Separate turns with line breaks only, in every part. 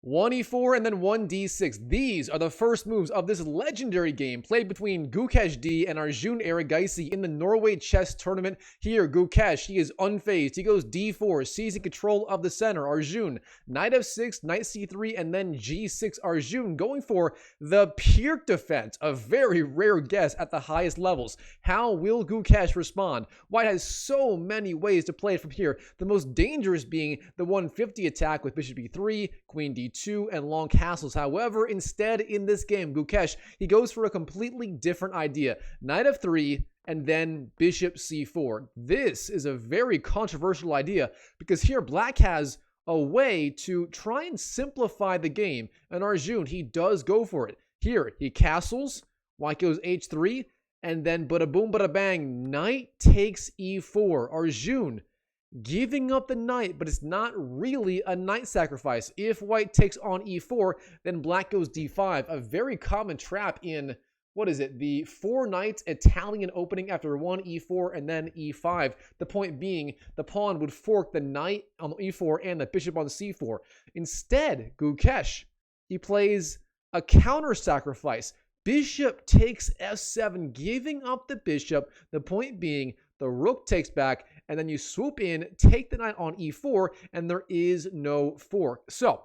1 e4 and then 1 d6. These are the first moves of this legendary game played between Gukesh D and Arjun Erigaisi in the Norway Chess Tournament. Here, Gukesh, he is unfazed. He goes d4, seizing control of the center. Arjun, knight f6, knight c3, and then g6. Arjun going for the Pirc defense, a very rare guess at the highest levels. How will Gukesh respond? White has so many ways to play it from here, the most dangerous being the 150 attack with bishop e3, queen d2, and long castles. However, instead in this game, Gukesh, he goes for a completely different idea. Knight f3 and then bishop c4. This is a very controversial idea because here black has a way to try and simplify the game, and Arjun, he does go for it. Here, he castles, white goes h3, and then bada boom bada bang, knight takes e4. Arjun giving up the knight, but it's not really a knight sacrifice. If white takes on e4, then black goes d5, a very common trap in, what is it, the 4 knights Italian opening after 1 e4 and then e5. The point being, the pawn would fork the knight on e4 and the bishop on c4. Instead, Gukesh, he plays a counter sacrifice. Bishop takes f7, giving up the bishop. The point being, the rook takes back, and then you swoop in, take the knight on e4, and there is no fork. So,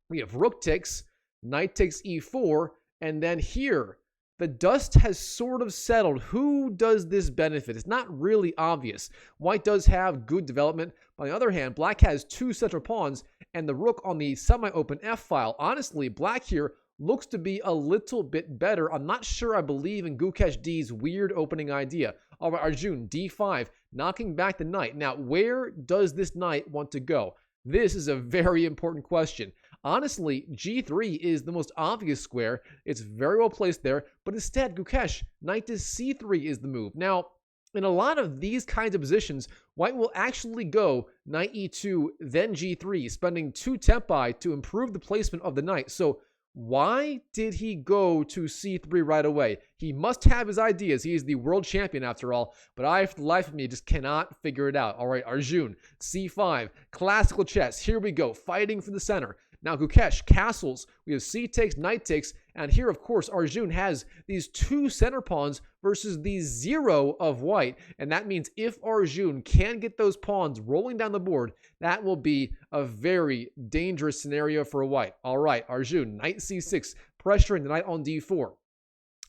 we have rook takes, knight takes e4, and then here, the dust has sort of settled. Who does this benefit? It's not really obvious. White does have good development. On the other hand, black has 2 central pawns, and the rook on the semi-open f-file. Honestly, black here looks to be a little bit better. I'm not sure I believe in Gukesh D's weird opening idea. All right, Arjun, d5, knocking back the knight. Now, where does this knight want to go? This is a very important question. Honestly, g3 is the most obvious square. It's very well placed there, but instead, Gukesh, knight to c3 is the move. Now, in a lot of these kinds of positions, white will actually go knight e2, then g3, spending 2 tempi to improve the placement of the knight. So, why did he go to c3 right away? He must have his ideas. He is the world champion after all, but I, for the life of me, just cannot figure it out. All right, Arjun, c5, classical chess. Here we go, fighting for the center. Now, Gukesh, castles. We have c takes, knight takes, and here, of course, Arjun has these 2 center pawns versus the 0 of white, and that means if Arjun can get those pawns rolling down the board, that will be a very dangerous scenario for white. All right, Arjun, knight c6, pressuring the knight on d4.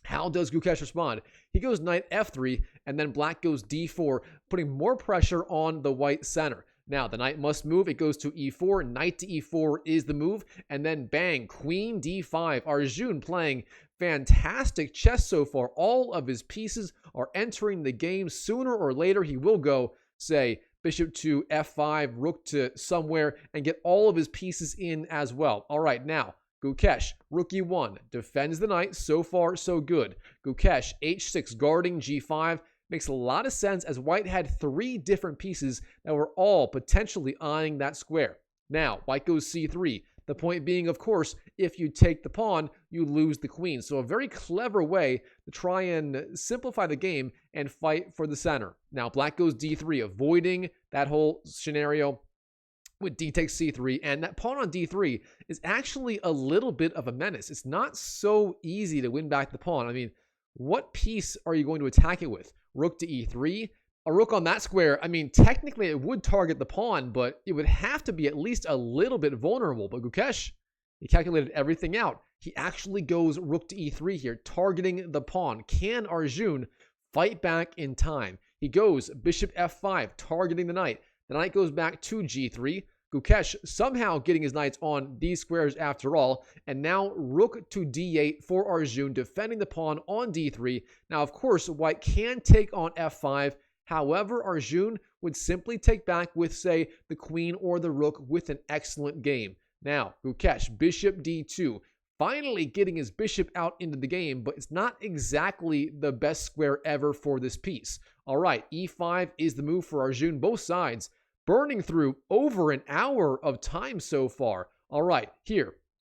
How does Gukesh respond? He goes knight f3, and then black goes d4, putting more pressure on the white center. Now, the knight must move. It goes to e4. Knight to e4 is the move. And then bang, queen d5. Arjun playing fantastic chess so far. All of his pieces are entering the game. Sooner or later, he will go, say, bishop to f5, rook to somewhere, and get all of his pieces in as well. All right, now, Gukesh, rook e1, defends the knight. So far, so good. Gukesh, h6, guarding g5. Makes a lot of sense as white had 3 different pieces that were all potentially eyeing that square. Now, white goes c3. The point being, of course, if you take the pawn, you lose the queen. So a very clever way to try and simplify the game and fight for the center. Now, black goes d3, avoiding that whole scenario with d takes c3, and that pawn on d3 is actually a little bit of a menace. It's not so easy to win back the pawn. I mean, what piece are you going to attack it with? Rook to e3? A rook on that square, I mean, technically it would target the pawn, but it would have to be at least a little bit vulnerable. But Gukesh, he calculated everything out. He actually goes rook to e3 here, targeting the pawn. Can Arjun fight back in time? He goes bishop f5, targeting the knight. The knight goes back to g3. Gukesh somehow getting his knights on these squares after all, and now rook to d8 for Arjun, defending the pawn on d3. Now, of course, white can take on f5. However, Arjun would simply take back with, say, the queen or the rook with an excellent game. Now, Gukesh, bishop d2, finally getting his bishop out into the game, but it's not exactly the best square ever for this piece. All right, e5 is the move for Arjun, both sides burning through over an hour of time so far. All right, here,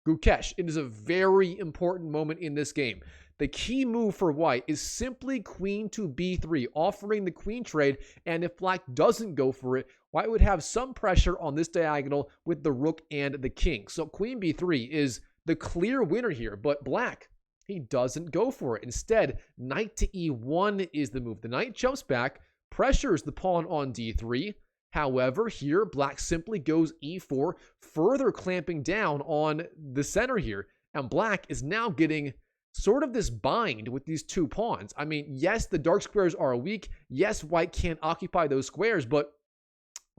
Gukesh, it is a very important moment in this game. The key move for white is simply queen to b3, offering the queen trade, and if black doesn't go for it, white would have some pressure on this diagonal with the rook and the king. So queen b3 is the clear winner here, but black, he doesn't go for it. Instead, knight to e1 is the move. The knight jumps back, pressures the pawn on d3. However, here, black simply goes e4, further clamping down on the center here. And black is now getting sort of this bind with these two pawns. I mean, yes, the dark squares are weak. Yes, white can't occupy those squares, but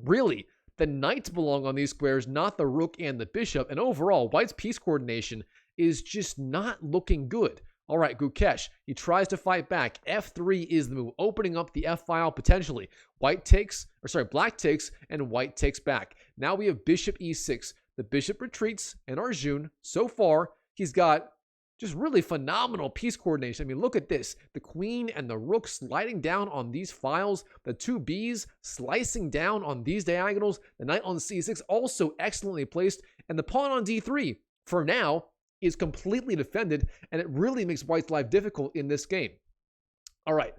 really, the knights belong on these squares, not the rook and the bishop. And overall, white's piece coordination is just not looking good. All right, Gukesh, he tries to fight back. F3 is the move, opening up the F file potentially. Black takes, and white takes back. Now we have bishop e6. The bishop retreats, and Arjun, so far, he's got just really phenomenal piece coordination. I mean, look at this. The queen and the rook sliding down on these files. The two Bs slicing down on these diagonals. The knight on c6 also excellently placed. And the pawn on d3, for now, is completely defended, and it really makes white's life difficult in this game. All right,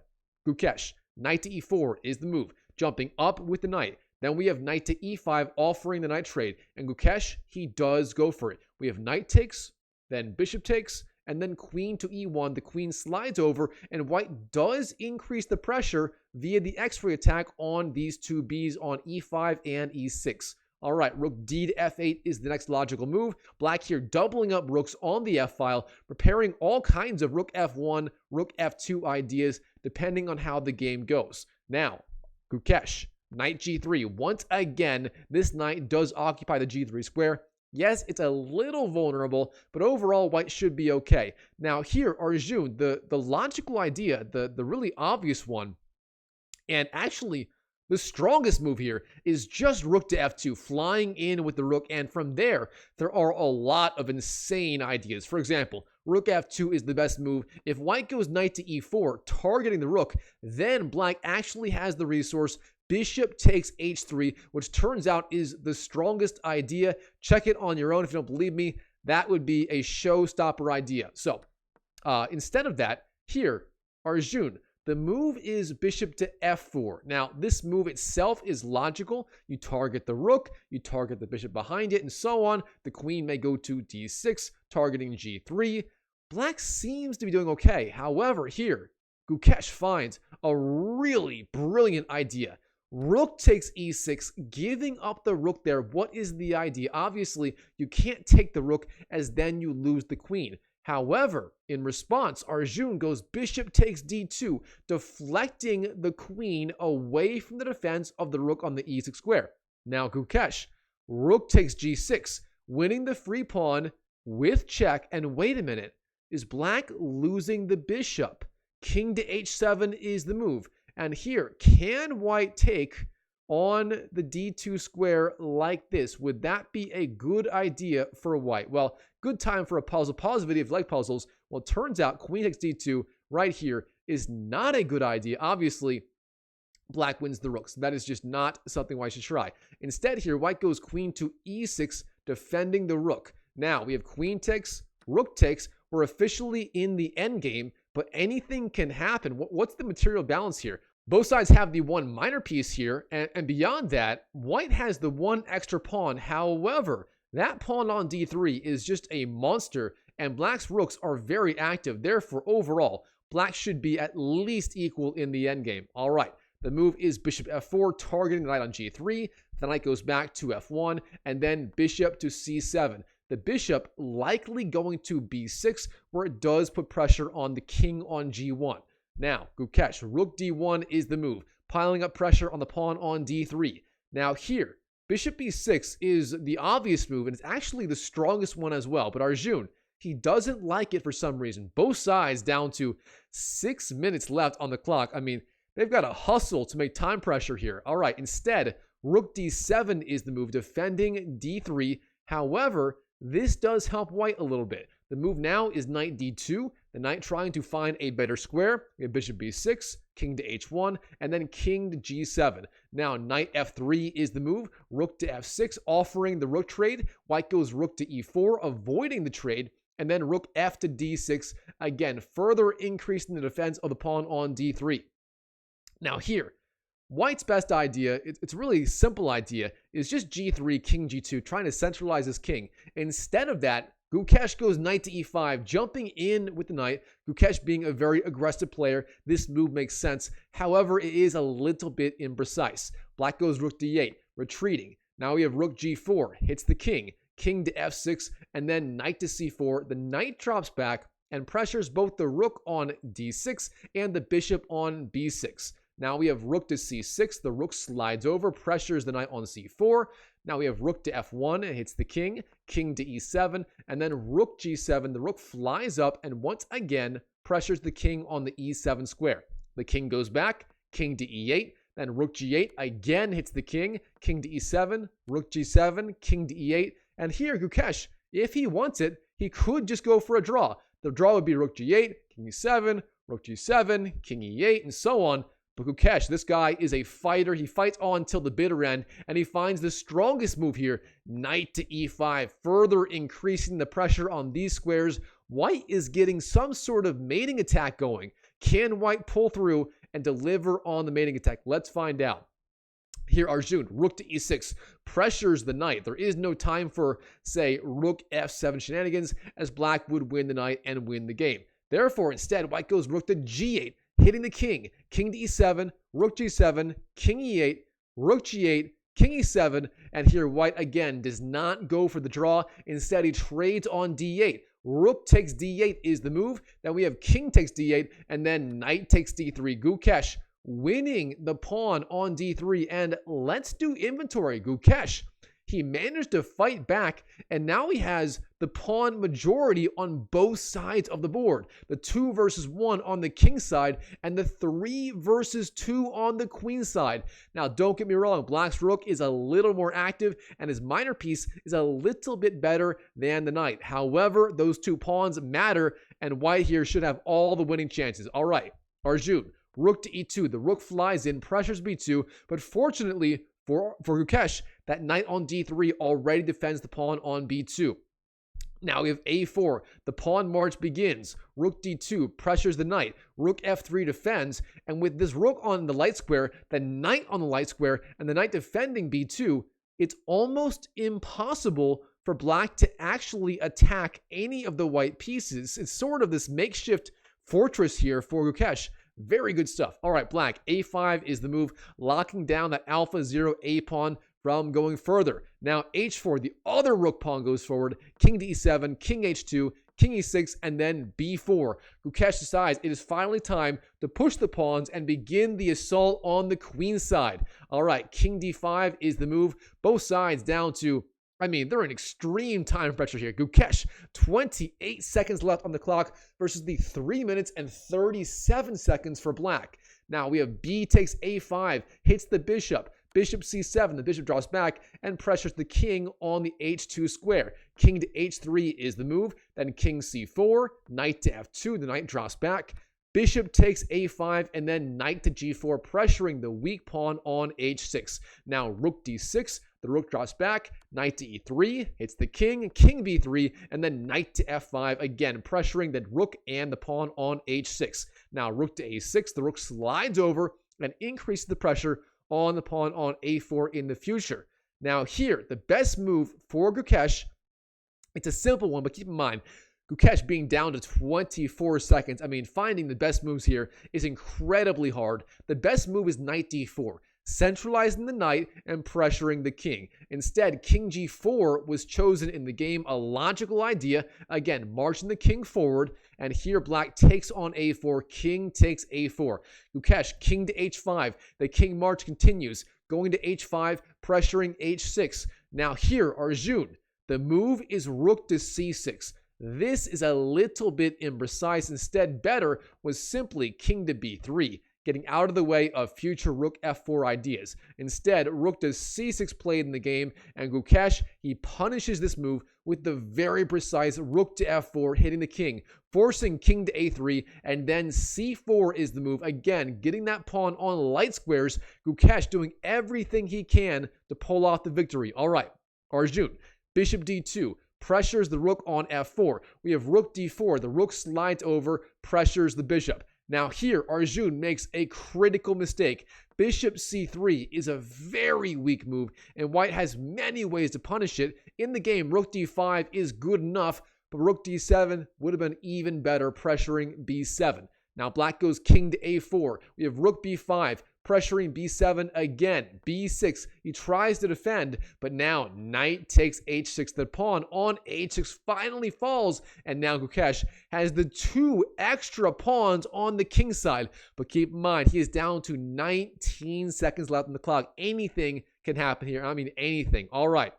Gukesh, knight to e4 is the move, jumping up with the knight. Then we have knight to e5, offering the knight trade, and Gukesh, he does go for it. We have knight takes, then bishop takes, and then queen to e1. The queen slides over, and white does increase the pressure via the x-ray attack on these two Bs on e5 and e6. All right, rook d to f8 is the next logical move. Black here doubling up rooks on the f file, preparing all kinds of rook f1, rook f2 ideas, depending on how the game goes. Now, Gukesh, knight g3. Once again, this knight does occupy the g3 square. Yes, it's a little vulnerable, but overall, white should be okay. Now here, Arjun, the logical idea, the really obvious one, and actually the strongest move here is just rook to f2, flying in with the rook, and from there are a lot of insane ideas. For example, rook f2 is the best move. If white goes knight to e4, targeting the rook, then black actually has the resource. Bishop takes h3, which turns out is the strongest idea. Check it on your own if you don't believe me. That would be a showstopper idea. So instead of that, here, Arjun, the move is bishop to f4. Now, this move itself is logical. You target the rook, you target the bishop behind it, and so on. The queen may go to d6, targeting g3. Black seems to be doing okay. However, here, Gukesh finds a really brilliant idea. Rook takes e6, giving up the rook there. What is the idea? Obviously, you can't take the rook, as then you lose the queen. However, in response, Arjun goes bishop takes d2, deflecting the queen away from the defense of the rook on the e6 square. Now Gukesh, rook takes g6, winning the free pawn with check. And wait a minute, is black losing the bishop? King to h7 is the move. And here, can white take on the d2 square like this? Would that be a good idea for white? Well, good time for a puzzle. Pause the video if you like puzzles. Well, it turns out queen takes d2 right here is not a good idea. Obviously, black wins the rook, so that is just not something white should try. Instead here, white goes queen to e6, defending the rook. Now, we have queen takes, rook takes. We're officially in the endgame, but anything can happen. What's the material balance here? Both sides have the one minor piece here, and beyond that, white has the one extra pawn. However, that pawn on d3 is just a monster, and black's rooks are very active. Therefore, overall, black should be at least equal in the endgame. All right, the move is bishop f4, targeting the knight on g3. The knight goes back to f1, and then bishop to c7. The bishop likely going to b6, where it does put pressure on the king on g1. Now, Gukesh, rook d1 is the move, piling up pressure on the pawn on d3. Now here, bishop b6 is the obvious move, and it's actually the strongest one as well. But Arjun, he doesn't like it for some reason. Both sides down to 6 minutes left on the clock. I mean, they've got to hustle to make time pressure here. All right, instead, rook d7 is the move, defending d3. However, this does help white a little bit. The move now is knight d2, the knight trying to find a better square. We have bishop b6, king to h1, and then king to g7. Now knight f3 is the move, rook to f6, offering the rook trade. White goes rook to e4, avoiding the trade. and then rook f to d6, again, further increasing the defense of the pawn on d3. Now here, white's best idea, it's a really simple idea, is just g3, king g2, trying to centralize his king. Instead of that, Gukesh goes knight to e5, jumping in with the knight. Gukesh being a very aggressive player, this move makes sense. However, it is a little bit imprecise. Black goes rook d8, retreating. Now we have rook g4, hits the king. King to f6, and then knight to c4. The knight drops back and pressures both the rook on d6 and the bishop on b6. Now we have rook to c6. The rook slides over, pressures the knight on c4. Now we have rook to f1. It hits the king. King to e7. And then rook g7. The rook flies up and once again pressures the king on the e7 square. The king goes back. King to e8. Then rook g8 again hits the king. King to e7. Rook g7. King to e8. And here Gukesh, if he wants it, he could just go for a draw. The draw would be rook g8, king e7, rook g7, king e8, and so on. But Gukesh, this guy is a fighter. He fights on till the bitter end, and he finds the strongest move here, knight to e5, further increasing the pressure on these squares. White is getting some sort of mating attack going. Can White pull through and deliver on the mating attack? Let's find out. Here, Arjun, rook to e6, pressures the knight. There is no time for, say, rook f7 shenanigans, as black would win the knight and win the game. Therefore, instead, white goes rook to g8, hitting the king. King to e7, rook g7, king e8, rook g8, king e7, and here white again does not go for the draw. Instead, he trades on d8. Rook takes d8 is the move. Then we have king takes d8, and then knight takes d3. Gukesh winning the pawn on d3, and let's do inventory. Gukesh, he managed to fight back, and now he has the pawn majority on both sides of the board. The 2 versus 1 on the king side, and the 3 versus 2 on the queen side. Now, don't get me wrong, black's rook is a little more active, and his minor piece is a little bit better than the knight. However, those 2 pawns matter, and white here should have all the winning chances. All right, Arjun, rook to e2. The rook flies in, pressures b2, but fortunately for Gukesh, that knight on d3 already defends the pawn on b2. Now we have a4. The pawn march begins. Rook d2 pressures the knight. Rook f3 defends, and with this rook on the light square, the knight on the light square, and the knight defending b2, it's almost impossible for black to actually attack any of the white pieces. It's sort of this makeshift fortress here for Gukesh. Very good stuff. All right, black, a5 is the move, locking down that alpha 0 a pawn from going further. Now, h4, the other rook pawn goes forward, king to e7, king h2, king e6, and then b4. Gukesh decides it is finally time to push the pawns and begin the assault on the queen side. All right, king d5 is the move. Both sides down to, they're in extreme time pressure here. Gukesh, 28 seconds left on the clock versus the 3 minutes and 37 seconds for black. Now we have b takes a5, hits the bishop. Bishop c7, the bishop draws back and pressures the king on the h2 square. King to h3 is the move. Then king c4, knight to f2, the knight drops back. Bishop takes a5, and then knight to g4, pressuring the weak pawn on h6. Now rook d6, the rook drops back, knight to e3, hits the king, king b3, and then knight to f5, again pressuring the rook and the pawn on h6. Now rook to a6, the rook slides over and increases the pressure on the pawn on a4 in the future. Now here, the best move for Gukesh, it's a simple one, but keep in mind, Gukesh being down to 24 seconds, finding the best moves here is incredibly hard. The best move is knight d4, centralizing the knight and pressuring the king. Instead, king g4 was chosen in the game, a logical idea. Again, marching the king forward, and here black takes on a4, king takes a4. Gukesh, king to h5, the king march continues, going to h5, pressuring h6. Now here, Arjun, the move is rook to c6. This is a little bit imprecise. Instead, better was simply king to b3, getting out of the way of future rook f4 ideas. Instead, rook to c6 played in the game, and Gukesh, he punishes this move with the very precise rook to f4, hitting the king, forcing king to a3, and then c4 is the move, again, getting that pawn on light squares. Gukesh doing everything he can to pull off the victory. All right, Arjun, bishop d2, pressures the rook on f4. We have rook d4. The rook slides over, pressures the bishop. Now here, Arjun makes a critical mistake. Bishop c3 is a very weak move, and white has many ways to punish it. In the game, rook d5 is good enough, but rook d7 would have been even better, pressuring b7. Now black goes king to a4. We have rook b5, pressuring b7 again. b6, he tries to defend, but now knight takes h6. The pawn on h6 finally falls, and now Gukesh has the 2 extra pawns on the king side. But keep in mind, he is down to 19 seconds left on the clock. Anything can happen here. I mean, anything. All right.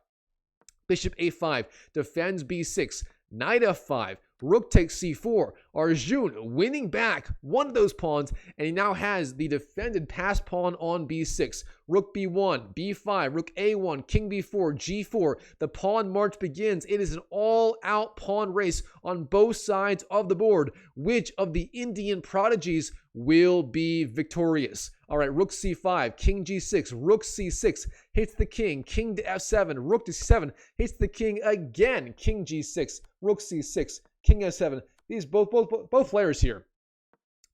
Bishop a5 defends b6. Knight f5, rook takes c4. Arjun winning back one of those pawns, and he now has the defended passed pawn on b6. Rook b1, b5, rook a1, king b4, g4. The pawn march begins. It is an all-out pawn race on both sides of the board. Which of the Indian prodigies will be victorious? All right, rook c5, king g6, rook c6 hits the king to f7, rook to c7 hits the king again, king g6, rook c6, king f7. These both players here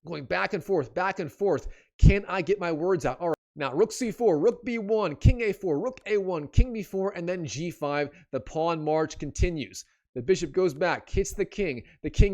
going back and forth, back and forth. Can I get my words out? All right. Now, rook c4, rook b1, king a4, rook a1, king b4, and then g5. The pawn march continues. The bishop goes back, hits the king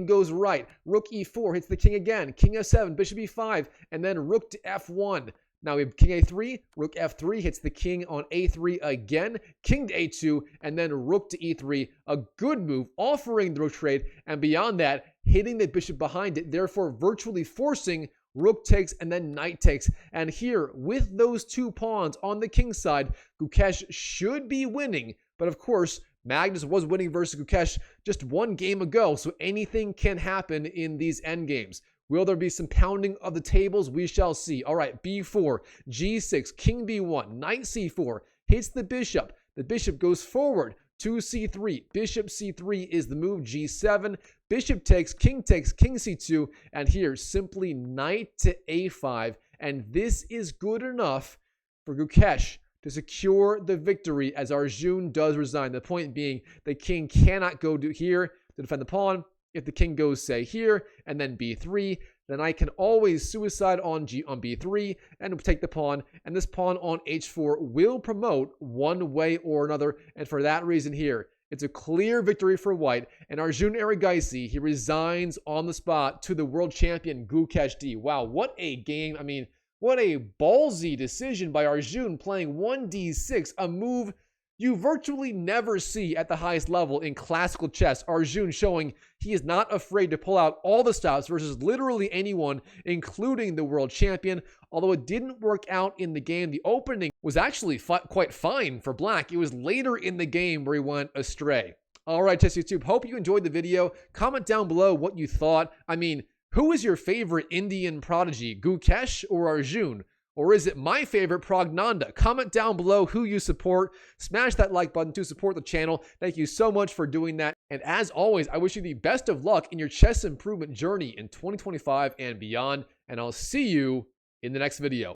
goes right, rook e4 hits the king again, king f7, bishop e5, and then rook to f1. Now we have king a3, rook f3 hits the king on a3 again, king to a2, and then rook to e3. A good move, offering the rook trade, and beyond that, hitting the bishop behind it, therefore virtually forcing rook takes and then knight takes. And here, with those 2 pawns on the king side, Gukesh should be winning, but of course, Magnus was winning versus Gukesh just 1 game ago, so anything can happen in these endgames. Will there be some pounding of the tables? We shall see. All right, b4, g6, king b1, knight c4, hits the bishop. The bishop goes forward to c3. Bishop c3 is the move, g7. Bishop takes, king c2, and here simply knight to a5. And this is good enough for Gukesh to secure the victory, as Arjun does resign. The point being, the king cannot go to here to defend the pawn. If the king goes, say, here, and then b3, then I can always suicide on b3 and take the pawn, and this pawn on h4 will promote one way or another, and for that reason here, it's a clear victory for white, and Arjun Erigaisi, he resigns on the spot to the world champion Gukesh D. Wow, what a game. I mean, what a ballsy decision by Arjun, playing 1d6, a move you virtually never see at the highest level in classical chess. Arjun showing he is not afraid to pull out all the stops versus literally anyone, including the world champion. Although it didn't work out in the game, the opening was actually quite fine for black. It was later in the game where he went astray. All right, Chess YouTube, hope you enjoyed the video. Comment down below what you thought. I mean, who is your favorite Indian prodigy, Gukesh or Arjun? Or is it my favorite, Pragnanda? Comment down below who you support. Smash that like button to support the channel. Thank you so much for doing that. And as always, I wish you the best of luck in your chess improvement journey in 2025 and beyond. And I'll see you in the next video.